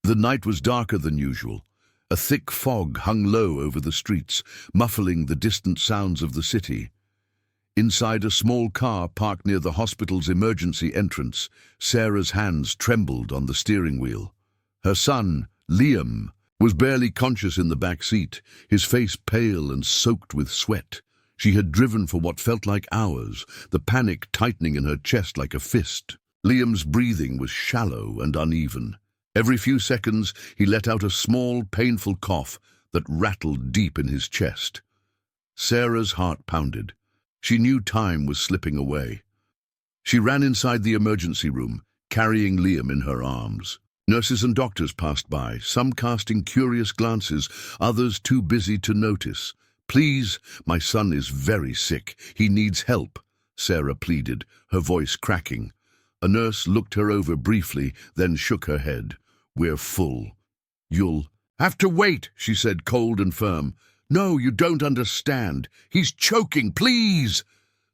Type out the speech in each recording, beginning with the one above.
The night was darker than usual. A thick fog hung low over the streets, muffling the distant sounds of the city. Inside a small car parked near the hospital's emergency entrance, Sarah's hands trembled on the steering wheel. Her son, Liam, was barely conscious in the back seat, his face pale and soaked with sweat. She had driven for what felt like hours, the panic tightening in her chest like a fist. Liam's breathing was shallow and uneven. Every few seconds, he let out a small, painful cough that rattled deep in his chest. Sarah's heart pounded. She knew time was slipping away. She ran inside the emergency room, carrying Liam in her arms. Nurses and doctors passed by, some casting curious glances, others too busy to notice. "Please, my son is very sick. He needs help," Sarah pleaded, her voice cracking. A nurse looked her over briefly, then shook her head. "We're full. You'll have to wait," she said, cold and firm. "No, you don't understand. He's choking, please!"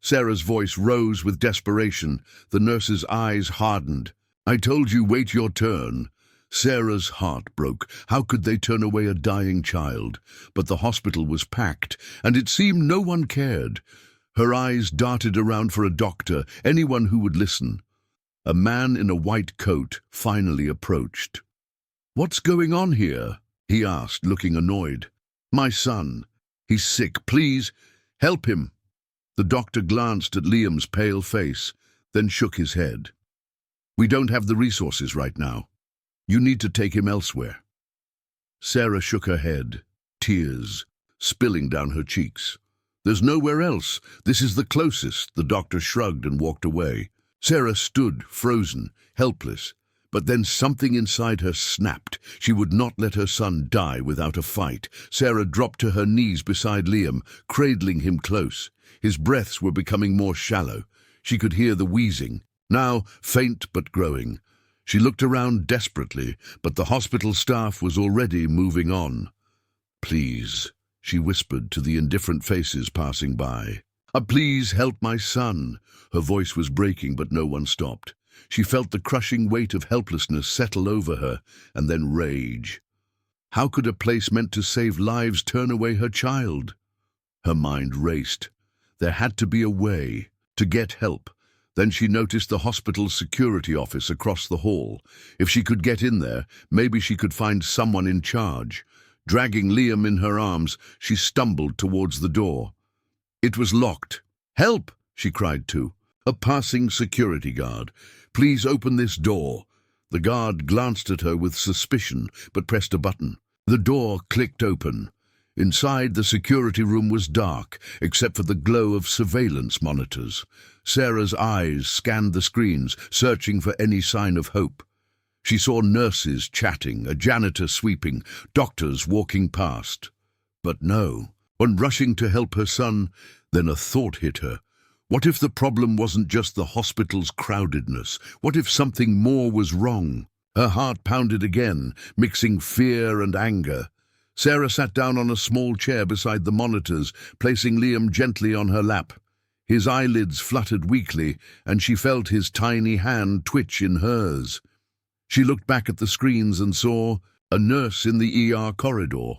Sarah's voice rose with desperation. The nurse's eyes hardened. "I told you, wait your turn." Sarah's heart broke. How could they turn away a dying child? But the hospital was packed, and it seemed no one cared. Her eyes darted around for a doctor, anyone who would listen. A man in a white coat finally approached. "What's going on here?" he asked, looking annoyed. "My son. He's sick. Please, help him." The doctor glanced at Liam's pale face, then shook his head. "We don't have the resources right now. You need to take him elsewhere." Sarah shook her head, tears spilling down her cheeks. "There's nowhere else. This is the closest." The doctor shrugged and walked away. Sarah stood, frozen, helpless. But then something inside her snapped. She would not let her son die without a fight. Sarah dropped to her knees beside Liam, cradling him close. His breaths were becoming more shallow. She could hear the wheezing, now faint but growing. She looked around desperately, but the hospital staff was already moving on. "Please," she whispered to the indifferent faces passing by. Please help my son." Her voice was breaking, but no one stopped. She felt the crushing weight of helplessness settle over her, and then rage. How could a place meant to save lives turn away her child? Her mind raced. There had to be a way to get help. Then she noticed the hospital's security office across the hall. If she could get in there, maybe she could find someone in charge. Dragging Liam in her arms, she stumbled towards the door. It was locked. "Help!" she cried too. A passing security guard. "Please open this door." The guard glanced at her with suspicion, but pressed a button. The door clicked open. Inside, the security room was dark, except for the glow of surveillance monitors. Sarah's eyes scanned the screens, searching for any sign of hope. She saw nurses chatting, a janitor sweeping, doctors walking past. But no. When rushing to help her son, then a thought hit her. What if the problem wasn't just the hospital's crowdedness? What if something more was wrong? Her heart pounded again, mixing fear and anger. Sarah sat down on a small chair beside the monitors, placing Liam gently on her lap. His eyelids fluttered weakly, and she felt his tiny hand twitch in hers. She looked back at the screens and saw a nurse in the ER corridor,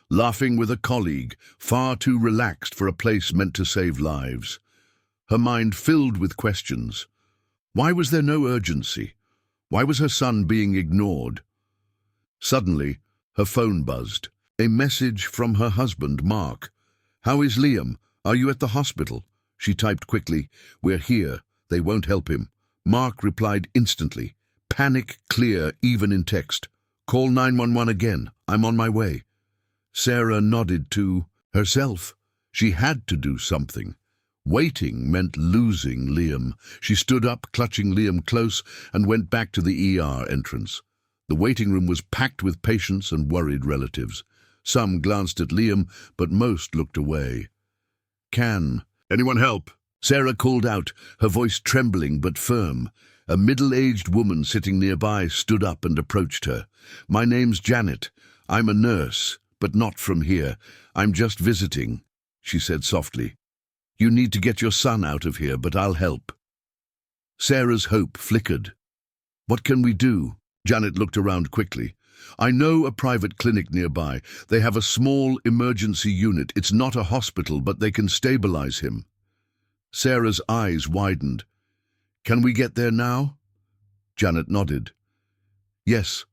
laughing with a colleague, far too relaxed for a place meant to save lives. Her mind filled with questions. Why was there no urgency? Why was her son being ignored? Suddenly, her phone buzzed. A message from her husband, Mark. "How is Liam? Are you at the hospital?" She typed quickly, "We're here. They won't help him." Mark replied instantly, panic clear even in text. "Call 911 again. I'm on my way." Sarah nodded to herself. She had to do something. Waiting meant losing Liam. She stood up, clutching Liam close, and went back to the ER entrance. The waiting room was packed with patients and worried relatives. Some glanced at Liam, but most looked away. "Can anyone help?" Sarah called out, her voice trembling but firm. A middle-aged woman sitting nearby stood up and approached her. "My name's Janet. I'm a nurse, but not from here. I'm just visiting," she said softly. "You need to get your son out of here, but I'll help." Sarah's hope flickered. "What can we do?" Janet looked around quickly. I know a private clinic nearby. They have a small emergency unit. It's not a hospital, but they can stabilize him. Sarah's eyes widened. Can we get there now? Janet nodded. Yes,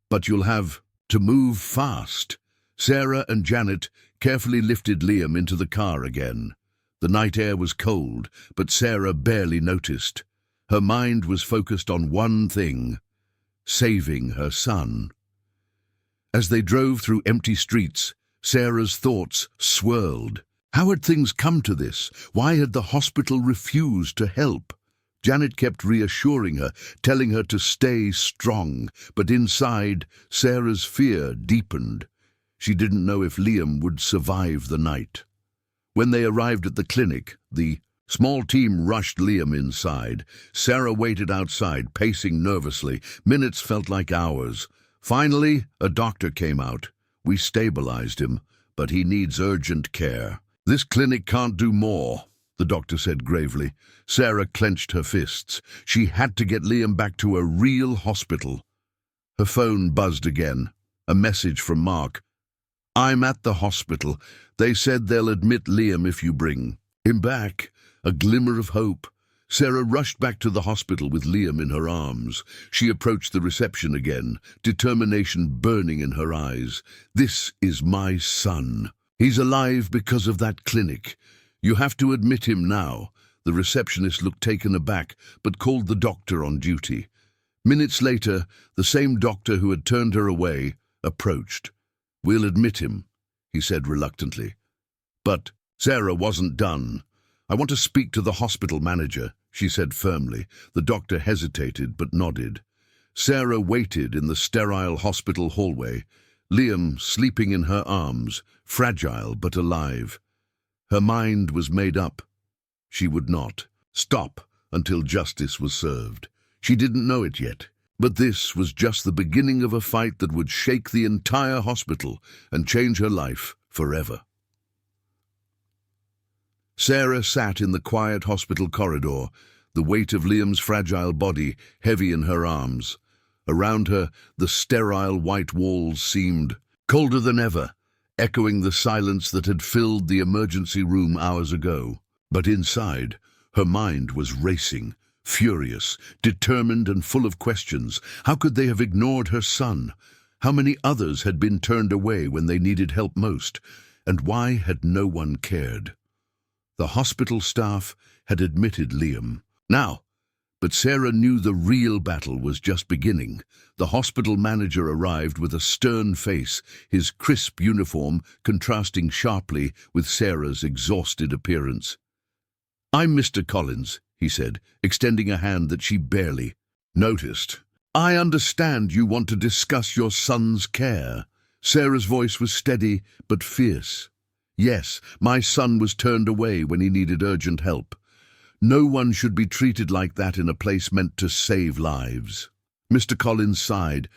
but you'll have to move fast. Sarah and Janet carefully lifted Liam into the car again. The night air was cold, but Sarah barely noticed. Her mind was focused on one thing: saving her son. As they drove through empty streets, Sarah's thoughts swirled. How had things come to this? Why had the hospital refused to help? Janet kept reassuring her, telling her to stay strong, but inside, Sarah's fear deepened. She didn't know if Liam would survive the night. When they arrived at the clinic, the small team rushed Liam inside. Sarah waited outside, pacing nervously. Minutes felt like hours. Finally, a doctor came out. We stabilized him, but he needs urgent care. This clinic can't do more, the doctor said gravely. Sarah clenched her fists. She had to get Liam back to a real hospital. Her phone buzzed again. A message from Mark. I'm at the hospital. They said they'll admit Liam if you bring him back. A glimmer of hope. Sarah rushed back to the hospital with Liam in her arms. She approached the reception again, determination burning in her eyes. This is my son. He's alive because of that clinic. You have to admit him now. The receptionist looked taken aback, but called the doctor on duty. Minutes later, the same doctor who had turned her away approached. We'll admit him, he said reluctantly. But Sarah wasn't done. I want to speak to the hospital manager, she said firmly. The doctor hesitated but nodded. Sarah waited in the sterile hospital hallway, Liam sleeping in her arms, fragile but alive. Her mind was made up. She would not stop until justice was served. She didn't know it yet, but this was just the beginning of a fight that would shake the entire hospital and change her life forever. Sarah sat in the quiet hospital corridor, the weight of Liam's fragile body heavy in her arms. Around her, the sterile white walls seemed colder than ever, echoing the silence that had filled the emergency room hours ago. But inside, her mind was racing, furious, determined and full of questions. How could they have ignored her son? How many others had been turned away when they needed help most? And why had no one cared? The hospital staff had admitted Liam. Now, but Sarah knew the real battle was just beginning. The hospital manager arrived with a stern face, his crisp uniform contrasting sharply with Sarah's exhausted appearance. I'm Mr. Collins, he said, extending a hand that she barely noticed. I understand you want to discuss your son's care. Sarah's voice was steady but fierce. Yes, my son was turned away when he needed urgent help. No one should be treated like that in a place meant to save lives. Mr. Collins sighed,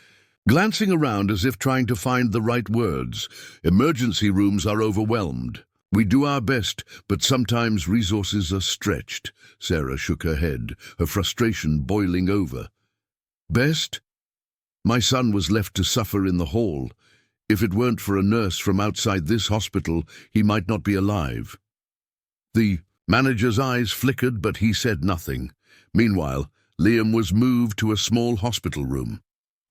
glancing around as if trying to find the right words. Emergency rooms are overwhelmed. We do our best, but sometimes resources are stretched. Sarah shook her head, her frustration boiling over. Best? My son was left to suffer in the hall. If it weren't for a nurse from outside this hospital, he might not be alive. The manager's eyes flickered, but he said nothing. Meanwhile, Liam was moved to a small hospital room.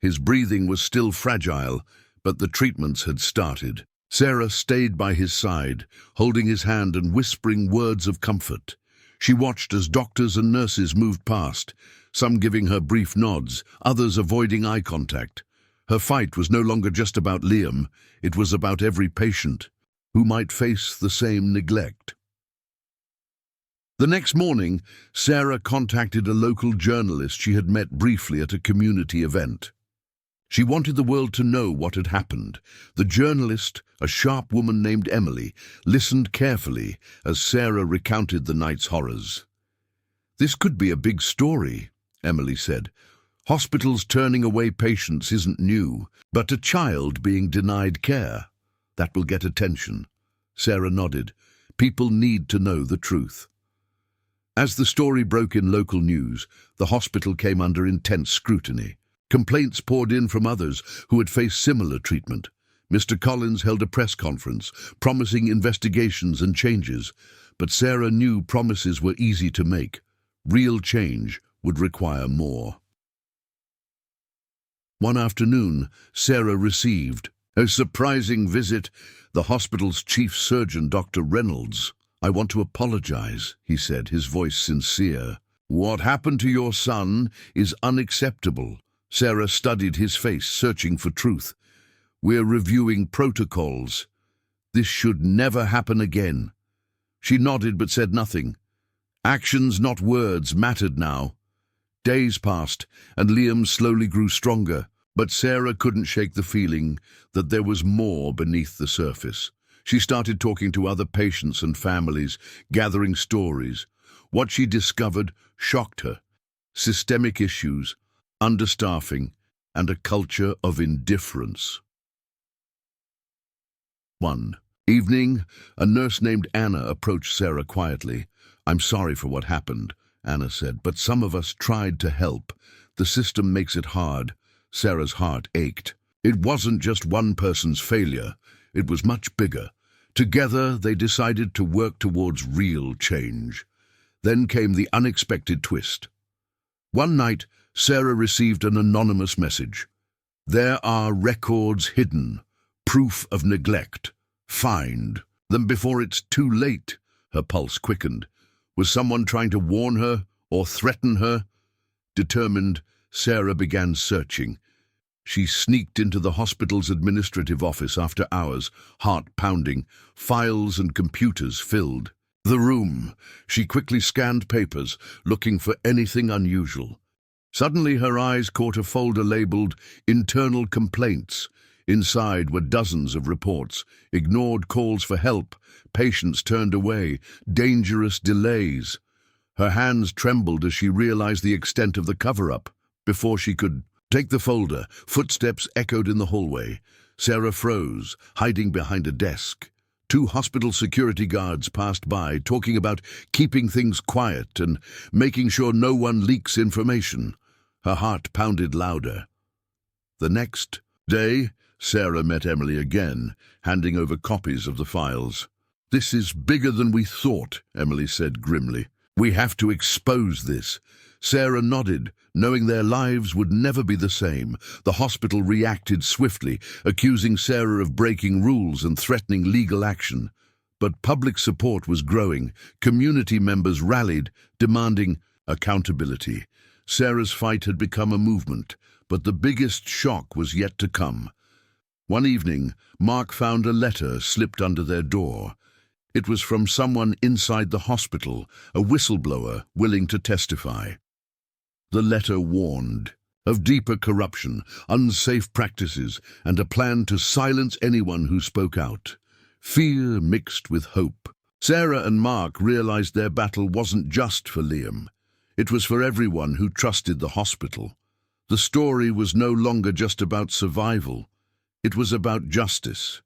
His breathing was still fragile, but the treatments had started. Sarah stayed by his side, holding his hand and whispering words of comfort. She watched as doctors and nurses moved past, some giving her brief nods, others avoiding eye contact. Her fight was no longer just about Liam, it was about every patient who might face the same neglect. The next morning, Sarah contacted a local journalist she had met briefly at a community event. She wanted the world to know what had happened. The journalist, a sharp woman named Emily, listened carefully as Sarah recounted the night's horrors. This could be a big story, Emily said. Hospitals turning away patients isn't new, but a child being denied care, that will get attention. Sarah nodded. People need to know the truth. As the story broke in local news, the hospital came under intense scrutiny. Complaints poured in from others who had faced similar treatment. Mr. Collins held a press conference, promising investigations and changes, but Sarah knew promises were easy to make. Real change would require more. One afternoon, Sarah received a surprising visit. The hospital's chief surgeon, Dr. Reynolds. "I want to apologize," he said, his voice sincere. "What happened to your son is unacceptable." Sarah studied his face, searching for truth. "We're reviewing protocols. This should never happen again." She nodded but said nothing. Actions, not words, mattered now. Days passed, and Liam slowly grew stronger, but Sarah couldn't shake the feeling that there was more beneath the surface. She started talking to other patients and families, gathering stories. What she discovered shocked her. Systemic issues, understaffing, and a culture of indifference. One evening, a nurse named Anna approached Sarah quietly. "I'm sorry for what happened," Anna said, "but some of us tried to help. The system makes it hard." Sarah's heart ached. It wasn't just one person's failure. It was much bigger. Together, they decided to work towards real change. Then came the unexpected twist. One night, Sarah received an anonymous message. "There are records hidden. Proof of neglect. Find them before it's too late." Her pulse quickened. Was someone trying to warn her or threaten her? Determined, Sarah began searching. She sneaked into the hospital's administrative office after hours, heart pounding, files and computers filled. The room. She quickly scanned papers, looking for anything unusual. Suddenly her eyes caught a folder labeled "Internal Complaints." Inside were dozens of reports, ignored calls for help, patients turned away, dangerous delays. Her hands trembled as she realized the extent of the cover-up. Before she could take the folder, footsteps echoed in the hallway. Sarah froze, hiding behind a desk. 2 hospital security guards passed by, talking about keeping things quiet and making sure no one leaks information. Her heart pounded louder. The next day, Sarah met Emily again, handing over copies of the files. "This is bigger than we thought," Emily said grimly. "We have to expose this." Sarah nodded, knowing their lives would never be the same. The hospital reacted swiftly, accusing Sarah of breaking rules and threatening legal action. But public support was growing. Community members rallied, demanding accountability. Sarah's fight had become a movement, but the biggest shock was yet to come. One evening, Mark found a letter slipped under their door. It was from someone inside the hospital, a whistleblower willing to testify. The letter warned of deeper corruption, unsafe practices, and a plan to silence anyone who spoke out. Fear mixed with hope. Sarah and Mark realized their battle wasn't just for Liam. It was for everyone who trusted the hospital. The story was no longer just about survival. It was about justice.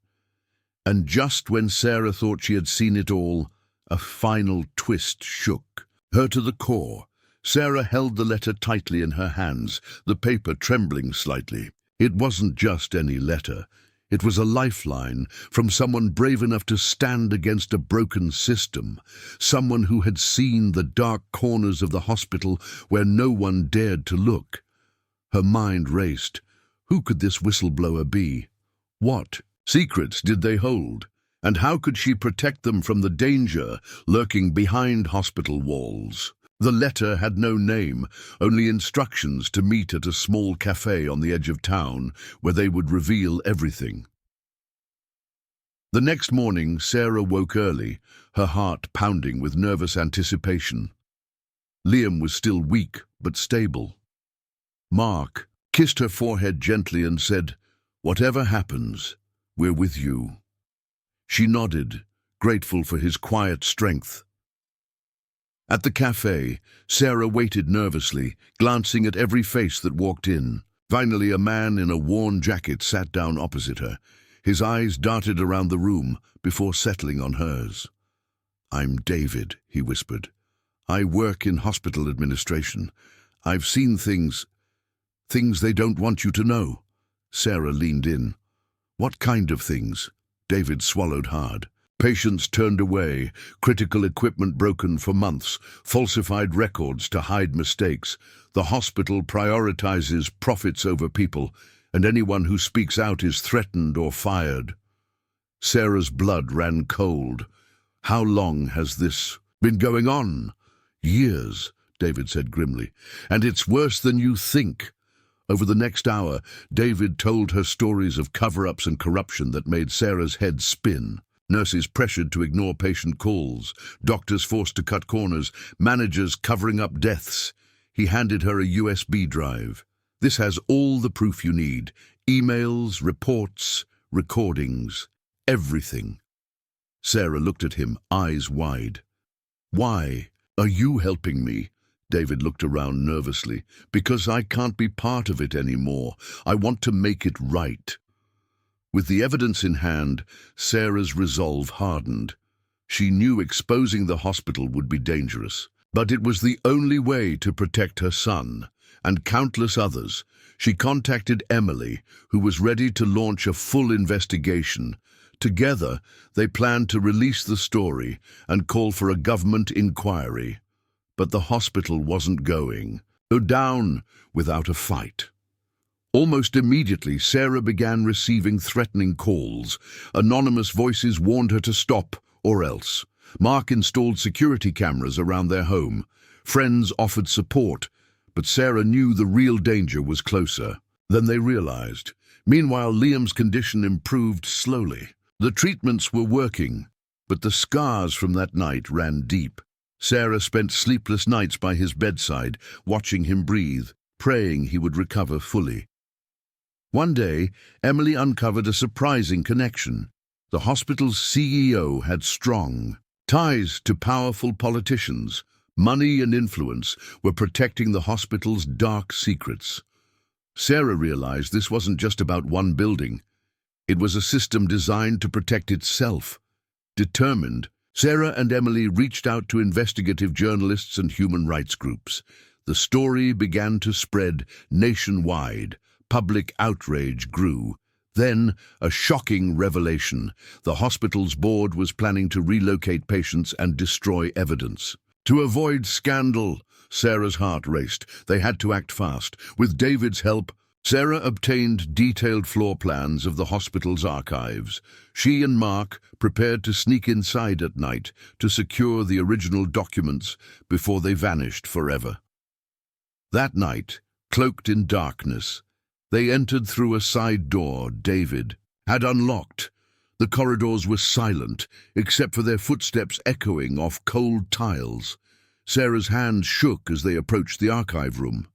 And just when Sarah thought she had seen it all, a final twist shook her to the core. Sarah held the letter tightly in her hands, the paper trembling slightly. It wasn't just any letter. It was a lifeline from someone brave enough to stand against a broken system, someone who had seen the dark corners of the hospital where no one dared to look. Her mind raced. Who could this whistleblower be? What secrets did they hold? And how could she protect them from the danger lurking behind hospital walls? The letter had no name, only instructions to meet at a small cafe on the edge of town, where they would reveal everything. The next morning, Sarah woke early, her heart pounding with nervous anticipation. Liam was still weak, but stable. Mark kissed her forehead gently and said, "Whatever happens, we're with you." She nodded, grateful for his quiet strength. At the cafe, Sarah waited nervously, glancing at every face that walked in. Finally, a man in a worn jacket sat down opposite her. His eyes darted around the room before settling on hers. "I'm David," he whispered. "I work in hospital administration. I've seen things Things they don't want you to know. Sarah leaned in. What kind of things? David swallowed hard. Patients turned away, critical equipment broken for months, falsified records to hide mistakes. The hospital prioritizes profits over people, and anyone who speaks out is threatened or fired. Sarah's blood ran cold. How long has this been going on? Years, David said grimly. And it's worse than you think. Over the next hour, David told her stories of cover-ups and corruption that made Sarah's head spin. Nurses pressured to ignore patient calls, doctors forced to cut corners, managers covering up deaths. He handed her a USB drive. This has all the proof you need. Emails, reports, recordings, everything. Sarah looked at him, eyes wide. Why are you helping me? David looked around nervously. Because I can't be part of it anymore. I want to make it right. With the evidence in hand, Sarah's resolve hardened. She knew exposing the hospital would be dangerous, but it was the only way to protect her son and countless others. She contacted Emily, who was ready to launch a full investigation. Together, they planned to release the story and call for a government inquiry. But the hospital wasn't going. Go down without a fight. Almost immediately, Sarah began receiving threatening calls. Anonymous voices warned her to stop, or else. Mark installed security cameras around their home. Friends offered support, but Sarah knew the real danger was closer than they realized. Meanwhile, Liam's condition improved slowly. The treatments were working, but the scars from that night ran deep. Sarah spent sleepless nights by his bedside, watching him breathe, praying he would recover fully. One day, Emily uncovered a surprising connection. The hospital's CEO had strong ties to powerful politicians. Money and influence were protecting the hospital's dark secrets. Sarah realized this wasn't just about one building. It was a system designed to protect itself. Determined, Sarah and Emily reached out to investigative journalists and human rights groups. The story began to spread nationwide. Public outrage grew. Then, a shocking revelation. The hospital's board was planning to relocate patients and destroy evidence. To avoid scandal, Sarah's heart raced. They had to act fast. With David's help, Sarah obtained detailed floor plans of the hospital's archives. She and Mark prepared to sneak inside at night to secure the original documents before they vanished forever. That night, cloaked in darkness, they entered through a side door David had unlocked. The corridors were silent, except for their footsteps echoing off cold tiles. Sarah's hand shook as they approached the archive room.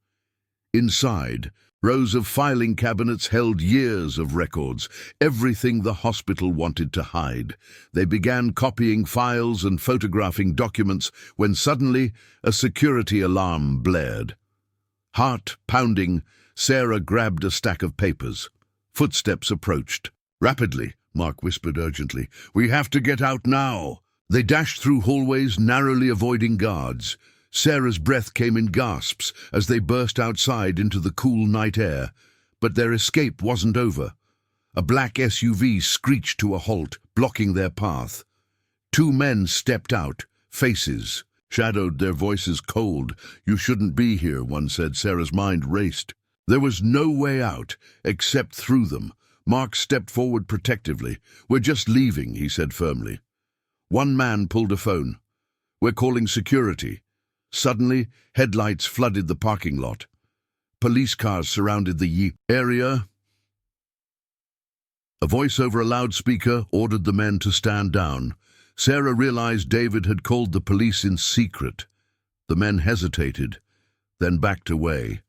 Inside, rows of filing cabinets held years of records, everything the hospital wanted to hide. They began copying files and photographing documents when suddenly a security alarm blared. Heart pounding, Sarah grabbed a stack of papers. Footsteps approached. Rapidly, Mark whispered urgently. We have to get out now. They dashed through hallways, narrowly avoiding guards. Sarah's breath came in gasps as they burst outside into the cool night air. But their escape wasn't over. A black SUV screeched to a halt, blocking their path. Two men stepped out, faces shadowed, their voices cold. You shouldn't be here, one said. Sarah's mind raced. There was no way out, except through them. Mark stepped forward protectively. We're just leaving, he said firmly. One man pulled a phone. We're calling security. Suddenly, headlights flooded the parking lot. Police cars surrounded the area. A voice over a loudspeaker ordered the men to stand down. Sarah realized David had called the police in secret. The men hesitated, then backed away.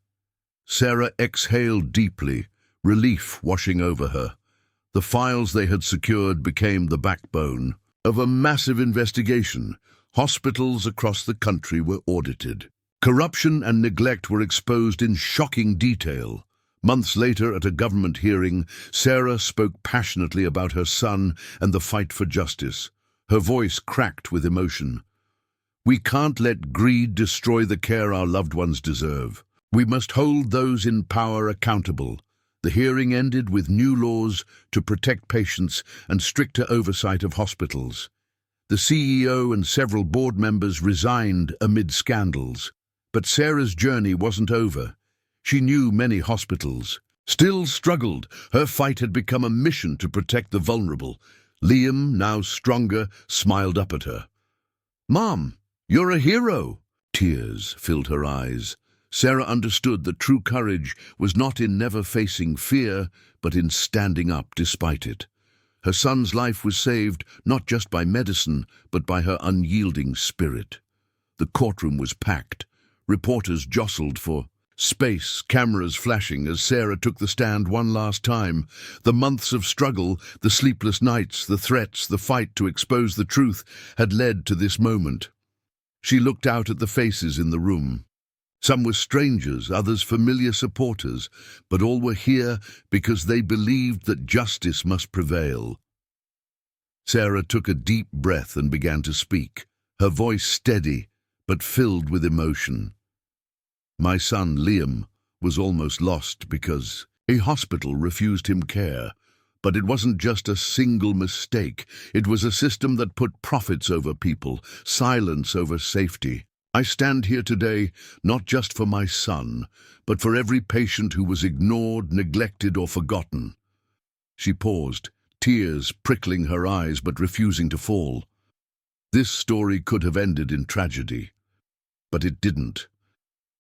Sarah exhaled deeply, relief washing over her. The files they had secured became the backbone of a massive investigation. Hospitals across the country were audited. Corruption and neglect were exposed in shocking detail. Months later, at a government hearing, Sarah spoke passionately about her son and the fight for justice. Her voice cracked with emotion. We can't let greed destroy the care our loved ones deserve. We must hold those in power accountable. The hearing ended with new laws to protect patients and stricter oversight of hospitals. The CEO and several board members resigned amid scandals. But Sarah's journey wasn't over. She knew many hospitals still struggled. Her fight had become a mission to protect the vulnerable. Liam, now stronger, smiled up at her. "Mom, you're a hero." Tears filled her eyes. Sarah understood that true courage was not in never facing fear, but in standing up despite it. Her son's life was saved not just by medicine, but by her unyielding spirit. The courtroom was packed. Reporters jostled for space, cameras flashing as Sarah took the stand one last time. The months of struggle, the sleepless nights, the threats, the fight to expose the truth had led to this moment. She looked out at the faces in the room. Some were strangers, others familiar supporters, but all were here because they believed that justice must prevail. Sarah took a deep breath and began to speak, her voice steady but filled with emotion. "My son, Liam, was almost lost because a hospital refused him care. But it wasn't just a single mistake. It was a system that put profits over people, silence over safety. I stand here today not just for my son, but for every patient who was ignored, neglected, or forgotten." She paused, tears prickling her eyes but refusing to fall. This story could have ended in tragedy, but it didn't.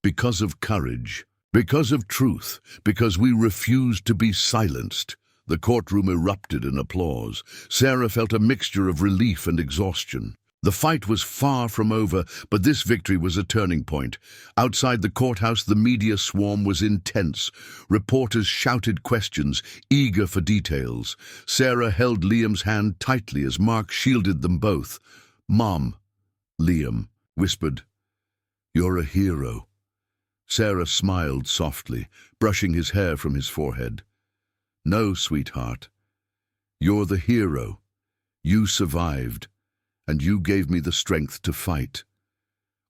Because of courage, because of truth, because we refused to be silenced. The courtroom erupted in applause. Sarah felt a mixture of relief and exhaustion. The fight was far from over, but this victory was a turning point. Outside the courthouse, the media swarm was intense. Reporters shouted questions, eager for details. Sarah held Liam's hand tightly as Mark shielded them both. "Mom," Liam whispered, "you're a hero." Sarah smiled softly, brushing his hair from his forehead. "No, sweetheart. You're the hero. You survived, and you gave me the strength to fight."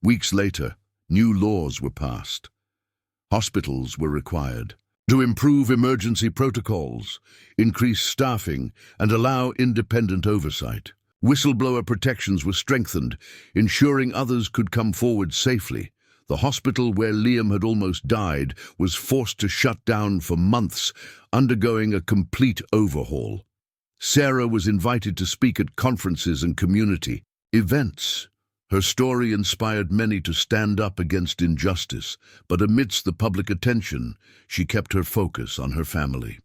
Weeks later, new laws were passed. Hospitals were required to improve emergency protocols, increase staffing, and allow independent oversight. Whistleblower protections were strengthened, ensuring others could come forward safely. The hospital where Liam had almost died was forced to shut down for months, undergoing a complete overhaul. Sarah was invited to speak at conferences and community events. Her story inspired many to stand up against injustice, but amidst the public attention, she kept her focus on her family.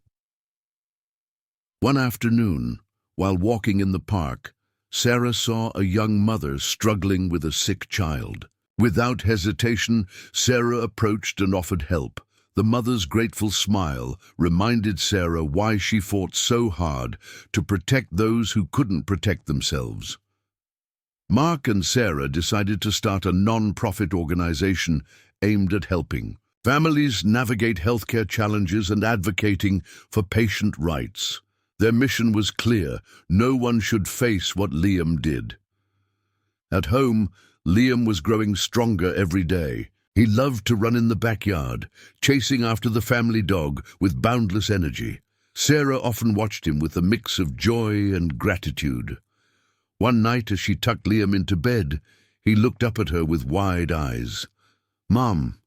One afternoon, while walking in the park, Sarah saw a young mother struggling with a sick child. Without hesitation, Sarah approached and offered help. The mother's grateful smile reminded Sarah why she fought so hard to protect those who couldn't protect themselves. Mark and Sarah decided to start a non-profit organization aimed at helping families navigate healthcare challenges and advocating for patient rights. Their mission was clear: no one should face what Liam did. At home, Liam was growing stronger every day. He loved to run in the backyard, chasing after the family dog with boundless energy. Sarah often watched him with a mix of joy and gratitude. One night, as she tucked Liam into bed, he looked up at her with wide eyes. "Mom,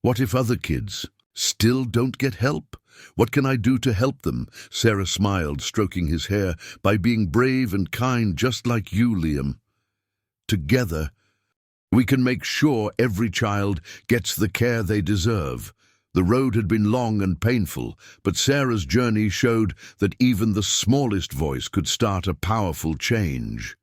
what if other kids still don't get help? What can I do to help them?" Sarah smiled, stroking his hair. "By being brave and kind, just like you, Liam. Together, we can make sure every child gets the care they deserve." The road had been long and painful, but Sarah's journey showed that even the smallest voice could start a powerful change.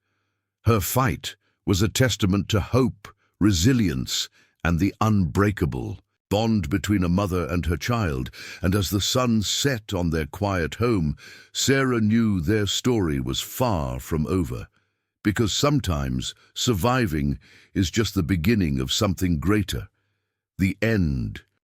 Her fight was a testament to hope, resilience, and the unbreakable bond between a mother and her child. And as the sun set on their quiet home, Sarah knew their story was far from over. Because sometimes surviving is just the beginning of something greater. The end